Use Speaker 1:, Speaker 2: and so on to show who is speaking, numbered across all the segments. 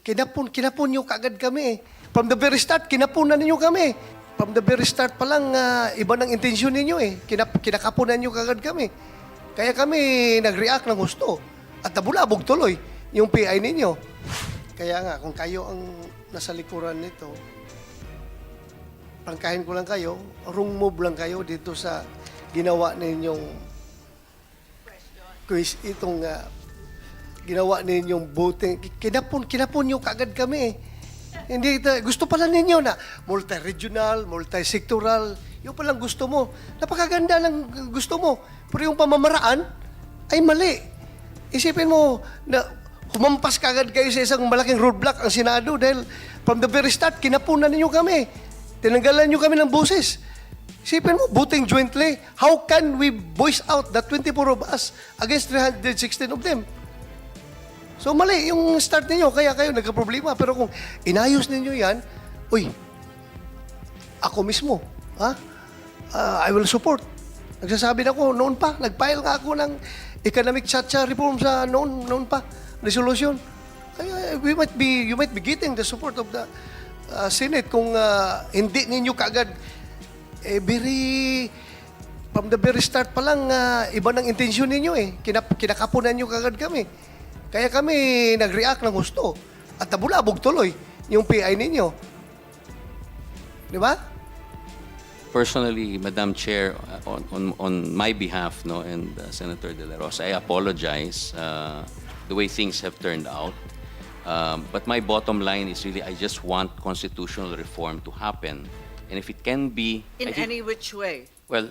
Speaker 1: Kinapon nyo kaagad kami. From the very start, kinapunan ninyo kami. From the very start pa lang, iba ng intensyon ninyo eh. Kinakapunan nyo kaagad kami. Kaya kami nag-react ng gusto. At nabulabog tuloy yung PI ninyo. Kaya nga, kung kayo ang nasa likuran nito, prangkahin ko lang kayo, wrong move lang kayo dito sa ginawa ninyong quiz, itong ginawa ninyong voting. Kinapon nyo kaagad kami. Hindi, gusto pala ninyo na multi-regional, multi-sectoral, yung palang gusto mo. Napakaganda ng gusto mo. Pero yung pamamaraan ay mali. Isipin mo na humampas kaagad kayo sa isang malaking roadblock ang Senado dahil from the very start, kinapunan ninyo kami. Tinanggalan nyo kami ng boses. Isipin mo, voting jointly, how can we voice out the 24 of us against 316 of them? So mali yung start ninyo, kaya kayo nagka-problema. Pero kung inayos ninyo yan, uy, ako mismo, I will support. Nagsasabi na ako, noon pa, nag-file nga ako ng economic chacha reform sa noon pa, resolution. Kaya you might be getting the support of the Senate kung hindi ninyo kaagad from the very start pa lang, iba ng intensyon ninyo eh. Kinakapunan nyo kaagad kami. Kaya kami nag-react ng gusto. At nabulabog tuloy yung PI ninyo. Di ba?
Speaker 2: Personally, Madam Chair, on my behalf, and Senator De La Rosa, I apologize the way things have turned out. But my bottom line is really, I just want constitutional reform to happen. And if it can be...
Speaker 3: In any which way?
Speaker 2: Well,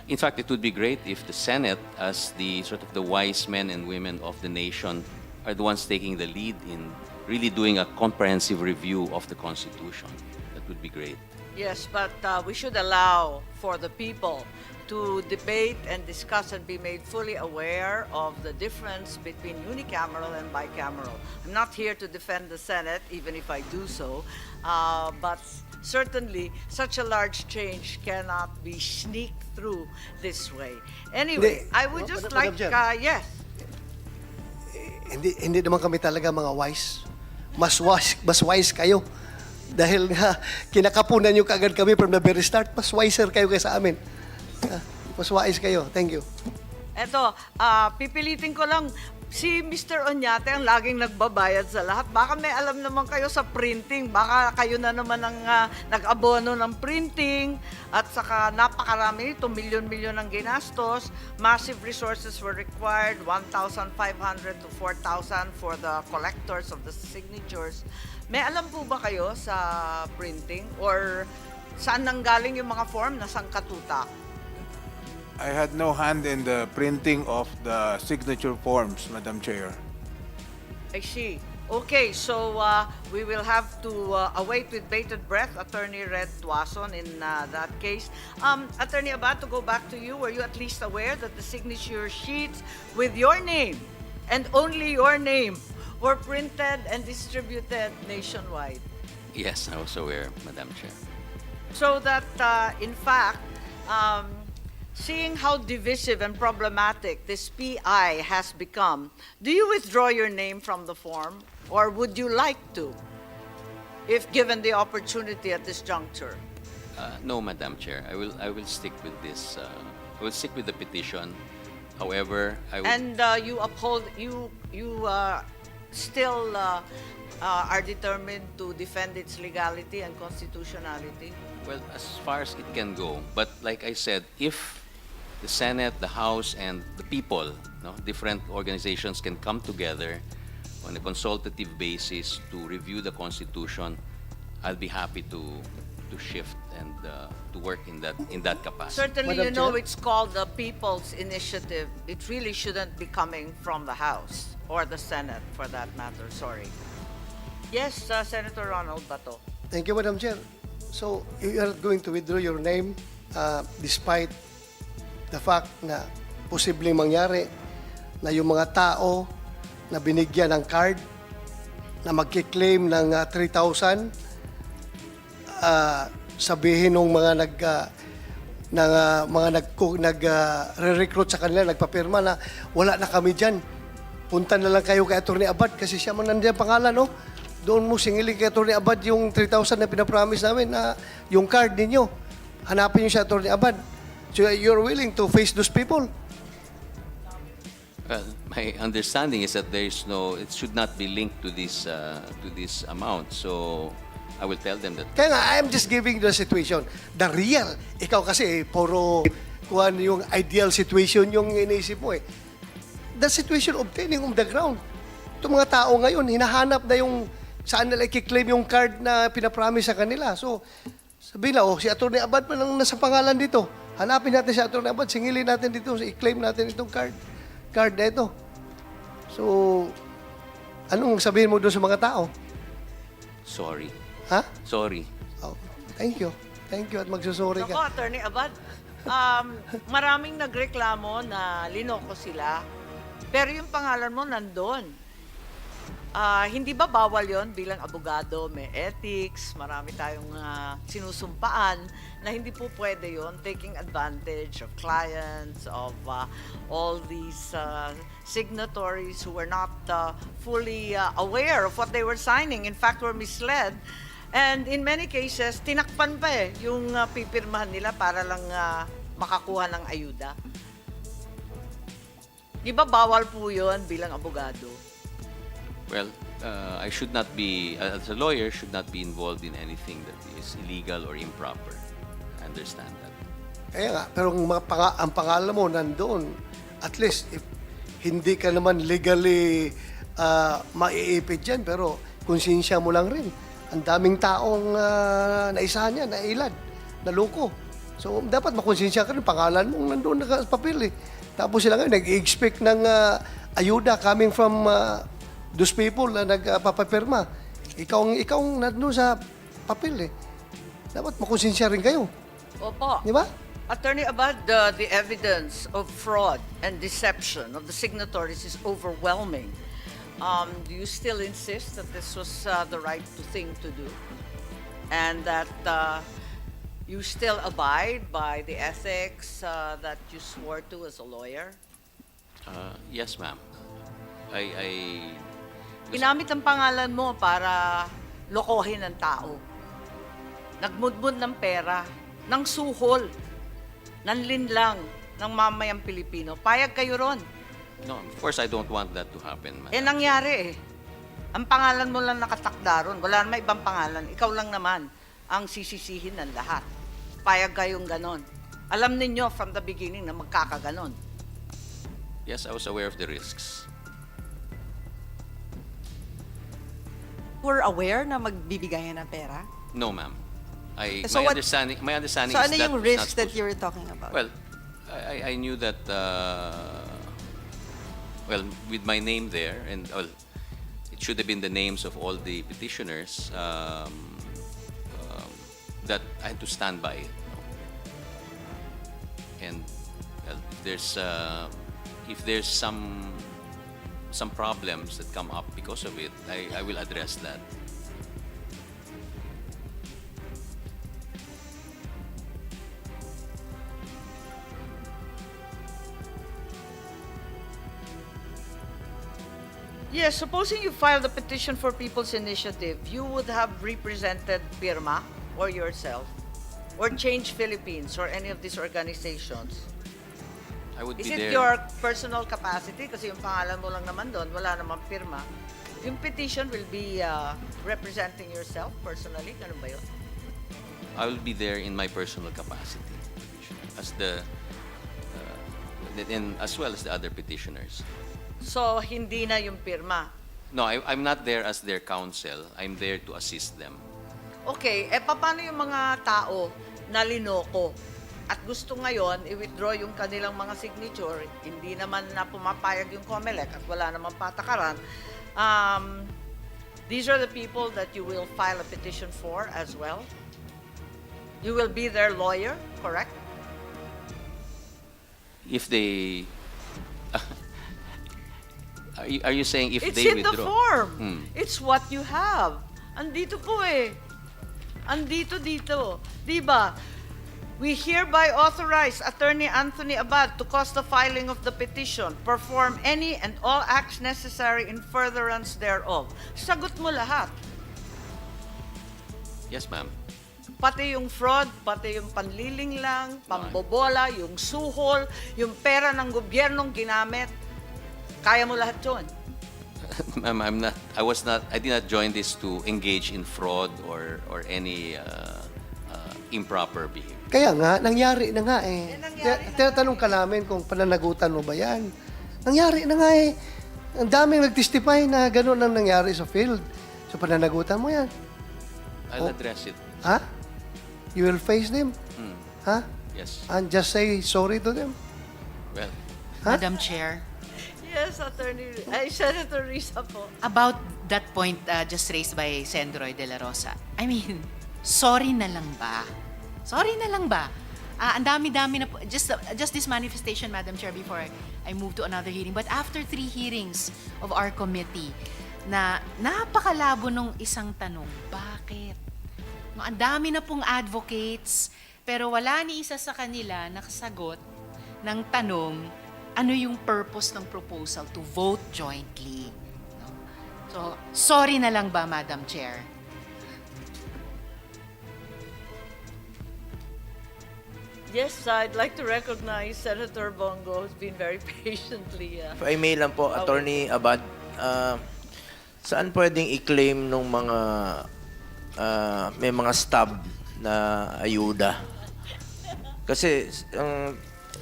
Speaker 2: in fact, it would be great if the Senate, as the sort of the wise men and women of the nation, are the ones taking the lead in really doing a comprehensive review of the Constitution. That would be great.
Speaker 3: Yes, but we should allow for the people to debate and discuss and be made fully aware of the difference between unicameral and bicameral. I'm not here to defend the Senate, even if I do so, but certainly such a large change cannot be sneaked through this way. Anyway, I would just
Speaker 1: Madam
Speaker 3: like,
Speaker 1: Chair.
Speaker 3: yes.
Speaker 1: Hindi naman kami talaga mga wise. Mas wise kayo. Dahil nga, kinakapunan nyo kaagad kami from the very start, mas wiser kayo kaysa amin. Mas wise kayo. Thank you.
Speaker 3: Eto, pipilitin ko lang, si Mr. Oñate ang laging nagbabayad sa lahat. Baka may alam naman kayo sa printing. Baka kayo na naman ang nag-abono ng printing. At saka napakarami nito, milyon-milyon ang ginastos. Massive resources were required, 1,500 to 4,000 for the collectors of the signatures. May alam po ba kayo sa printing? Or saan nanggaling yung mga form na sangkatutak?
Speaker 4: I had no hand in the printing of the signature forms, Madam Chair.
Speaker 3: I see. Okay, so we will have to await with bated breath Attorney Red Tuason in that case. Attorney Abad, to go back to you, were you at least aware that the signature sheets with your name and only your name were printed and distributed nationwide?
Speaker 2: Yes, I was aware, Madam Chair.
Speaker 3: So that, in fact, seeing how divisive and problematic this PI has become, do you withdraw your name from the form, or would you like to, if given the opportunity at this juncture?
Speaker 2: No, Madam Chair. I will stick with this. I will stick with the petition. However, I will...
Speaker 3: And you uphold, you still are determined to defend its legality and constitutionality?
Speaker 2: Well, as far as it can go. But like I said, if the Senate, the House, and the people, different organizations can come together on a consultative basis to review the Constitution, I'll be happy to shift and to work in that capacity.
Speaker 3: Certainly,
Speaker 1: Madam
Speaker 3: you know,
Speaker 1: Chair?
Speaker 3: it's called the People's Initiative. It really shouldn't be coming from the House or the Senate, for that matter. Sorry. Yes, Senator Ronald Bato.
Speaker 1: Thank you, Madam Chair. So, you are going to withdraw your name despite the fact na posibleng mangyari na yung mga tao na binigyan ng card na magkiklaim ng 3,000 sabihin ng mga nag-recruit sa kanila, nagpapirma na wala na kami dyan. Punta na lang kayo kay Atty. Abad kasi siya man nandiyan pangalan, no? doon mo singilin kay Atty. Abad yung 3,000 na pinapromise namin na yung card ninyo. Hanapin niyo si Atty. Abad. So you're willing to face those people?
Speaker 2: Well, my understanding is that there is no, it should not be linked to this amount. So I will tell them that.
Speaker 1: Kaya nga, I'm just giving the situation. The real. Ikaw kasi, puro kuhan yung ideal situation yung iniisip mo eh. The situation obtaining on the ground. Itong mga tao ngayon, hinahanap na yung saan nila i-claim yung card na pinapromise sa kanila. So, sabihin na, oh, si Atty. Abad pa lang nasa pangalan dito. Hanapin natin si Atty. Abad, singilin natin dito, i-claim natin itong card na ito. So, anong sabihin mo doon sa mga tao?
Speaker 2: Sorry.
Speaker 1: Ha?
Speaker 2: Sorry.
Speaker 1: Oh, thank you. Thank you at magsusuri
Speaker 3: Ako,
Speaker 1: ka.
Speaker 3: Attorney Abad, maraming nagreklamo na linoko sila. Pero yung pangalan mo nandun. Hindi ba bawal yon bilang abogado? May ethics, marami tayong sinusumpaan na hindi po pwede yon, taking advantage of clients, of all these signatories who were not fully aware of what they were signing. In fact, were misled. And in many cases, tinakpan pa yung pipirmahan nila para lang makakuha ng ayuda. Di ba bawal po yun bilang abogado?
Speaker 2: Well, I should not be, as a lawyer, should not be involved in anything that is illegal or improper. I understand that.
Speaker 1: Kaya nga, pero ang pangalan mo nandoon, at least, if hindi ka naman legally maiipit dyan, pero konsensya mo lang rin. Ang daming taong naisahan niya, nailad, naloko. So, dapat makonsensya ka rin, pangalan mo nandoon nakapapil eh. Tapos sila ngayon, nag-expect ng ayuda coming from those people na nagpapapirma. Ikaw nandoon sa papel eh. Dapat makonsensya rin kayo.
Speaker 3: Opo.
Speaker 1: Di ba?
Speaker 3: Attorney Abad, the evidence of fraud and deception of the signatories is overwhelming. Do you still insist that this was the right thing to do? And that you still abide by the ethics that you swore to as a lawyer?
Speaker 2: Yes, ma'am.
Speaker 3: Ginamit ang pangalan mo para lokohin ang tao. Nagmudmud ng pera, ng suhol, ng linlang, ng mamayang Pilipino. Payag kayo ron.
Speaker 2: No, of course, I don't want that to happen, ma'am.
Speaker 3: Nangyari eh. Ang pangalan mo lang nakatakda ron. Wala naman ibang pangalan. Ikaw lang naman ang sisisihin ng lahat. Payag kayong ganon. Alam ninyo from the beginning na magkakaganon.
Speaker 2: Yes, I was aware of the risks.
Speaker 5: Were aware na magbibigayan ng pera?
Speaker 2: No, ma'am.
Speaker 5: So
Speaker 2: My
Speaker 5: what-
Speaker 2: understanding
Speaker 5: So
Speaker 2: is
Speaker 5: ano
Speaker 2: that
Speaker 5: yung
Speaker 2: was not
Speaker 5: risk that
Speaker 2: supposed-
Speaker 5: you were talking about?
Speaker 2: Well, I knew that, well, with my name there, and well, it should have been the names of all the petitioners, that I had to stand by it. And well, if there's some problems that come up because of it, I will address that.
Speaker 3: Yes, supposing you filed a petition for People's Initiative, you would have represented Pirma or yourself or Change Philippines or any of these organizations.
Speaker 2: I would
Speaker 3: Is
Speaker 2: be
Speaker 3: it
Speaker 2: there.
Speaker 3: your personal capacity? Kasi yung pangalan mo lang naman doon, wala namang pirma. Yung petition will be representing yourself personally? Ganun ba yun?
Speaker 2: I will be there in my personal capacity as and as well as the other petitioners.
Speaker 3: So, hindi na yung pirma.
Speaker 2: No, I'm not there as their counsel. I'm there to assist them.
Speaker 3: Okay, paano yung mga tao na linoko at gusto ngayon i-withdraw yung kanilang mga signature, hindi naman na pumapayag yung COMELEC at wala namang patakaran, these are the people that you will file a petition for as well? You will be their lawyer, correct?
Speaker 2: If they... Are you saying if
Speaker 3: It's
Speaker 2: they
Speaker 3: in the
Speaker 2: withdraw?
Speaker 3: form.
Speaker 2: Hmm.
Speaker 3: It's what you have. Andito po eh. Andito dito. Diba? We hereby authorize Attorney Anthony Abad to cause the filing of the petition, perform any and all acts necessary in furtherance thereof. Sagot mo lahat.
Speaker 2: Yes, ma'am.
Speaker 3: Pati yung fraud, pati yung panliling lang, pambobola, yung suhol, yung pera ng gobyernong ginamit. Kaya mo lahat yun.
Speaker 2: Ma'am, I did not join this to engage in fraud or any improper behavior.
Speaker 1: Kaya nga, nangyari na nga eh.
Speaker 3: nangyari na
Speaker 1: Tinatanong ka namin kung pananagutan mo ba yan. Nangyari na nga eh. Ang daming nag-testify na gano'n ang nangyari sa field. So pananagutan mo yan.
Speaker 2: I'll address it.
Speaker 1: Ha? You will face them?
Speaker 2: Hmm.
Speaker 1: Ha?
Speaker 2: Yes.
Speaker 1: And just say sorry to them?
Speaker 2: Well,
Speaker 1: Ha?
Speaker 6: Madam Chair,
Speaker 3: Yes, Senator Risa po.
Speaker 6: about that point just raised by Sendroy De La Rosa, I mean, sorry na lang ba? Sorry na lang ba? Ang dami-dami na po, just this manifestation, Madam Chair, before I move to another hearing. But after 3 hearings of our committee, na napakalabo nung isang tanong, bakit? No, ang dami na pong advocates, pero wala ni isa sa kanila nakasagot ng tanong, ano yung purpose ng proposal to vote jointly? No? So, sorry na lang ba, Madam Chair?
Speaker 3: Yes, I'd like to recognize Senator Bongo who's been very patiently.
Speaker 7: If I may lang po, Attorney Abad, saan pwedeng i-claim nung mga may mga stub na ayuda? Kasi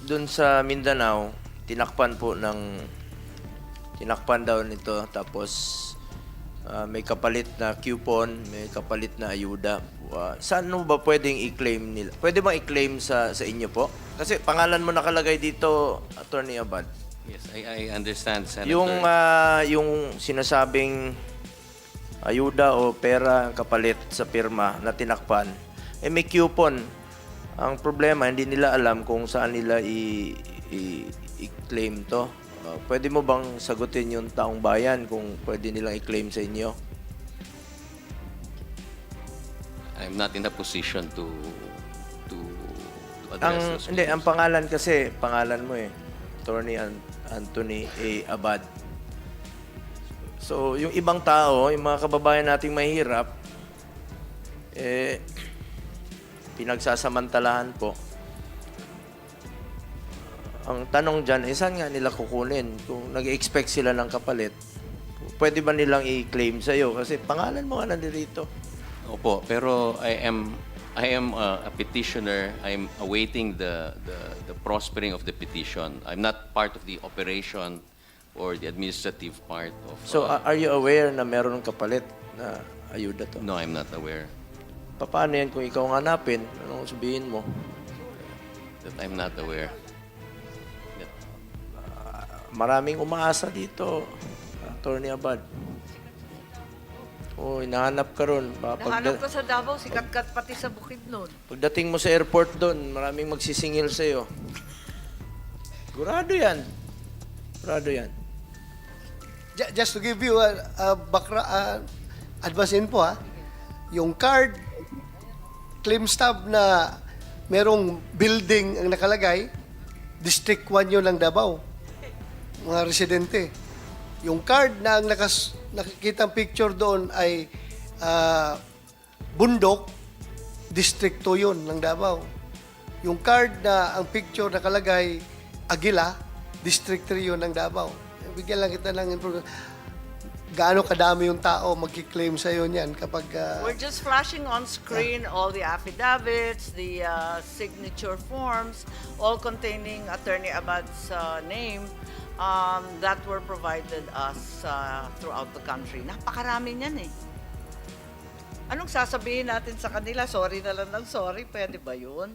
Speaker 7: dun sa Mindanao, tinakpan daw nito, tapos may kapalit na coupon, may kapalit na ayuda. Saan mo ba pwedeng i-claim nila? Pwede bang i-claim sa inyo po? Kasi pangalan mo nakalagay dito, Attorney Abad.
Speaker 2: yes, I understand, Senator.
Speaker 7: Yung sinasabing ayuda o pera kapalit sa pirma na tinakpan, may coupon. Ang problema, hindi nila alam kung saan nila i-claim to. Pwede mo bang sagutin yung taong bayan kung pwede nilang i-claim sa inyo?
Speaker 2: I'm not in a position to address those
Speaker 7: Hindi, ang
Speaker 2: claims.
Speaker 7: pangalan kasi, pangalan mo eh. Attorney Anthony A. Abad. So, yung ibang tao, yung mga kababayan nating mahirap, pinagsasamantalahan po. Ang tanong dyan, saan nga nila kukunin? Kung nag-expect sila ng kapalit, pwede ba nilang i-claim sa'yo? Kasi pangalan mo nga nandito.
Speaker 2: Opo, pero I am a petitioner. I'm awaiting the prospering of the petition. I'm not part of the operation or the administrative part of.
Speaker 7: So, are you aware na meron kapalit na ayuda to?
Speaker 2: No, I'm not aware
Speaker 7: Paano yan kung ikaw ang hanapin? Anong sabihin mo?
Speaker 2: that I'm not aware. That-
Speaker 7: Maraming umaasa dito, Attorney Abad. Hinahanap ka ron.
Speaker 3: Nahanap ko sa Davao, sikat-kat pati sa Bukidnon.
Speaker 7: Pagdating mo sa airport doon, maraming magsisingil sa'yo. Sigurado yan. Sigurado yan.
Speaker 1: Just to give you advance info yung card, claim stub na merong building ang nakalagay, District 1 yun ng Davao. Mga residente. Yung card na ang nakikitang picture doon ay Bundok, District 2 yun ng Davao. Yung card na ang picture nakalagay Aguila, District 3 yun ng Davao. Bigyan lang kita ng information. Gaano kadami yung tao magki-claim sa iyo niyan kapag
Speaker 3: We're just flashing on screen all the affidavits, the signature forms, all containing Attorney Abad's name that were provided us throughout the country. Napakarami niyan eh. Anong sasabihin natin sa kanila? Sorry na lang ng sorry. Pwede ba yun?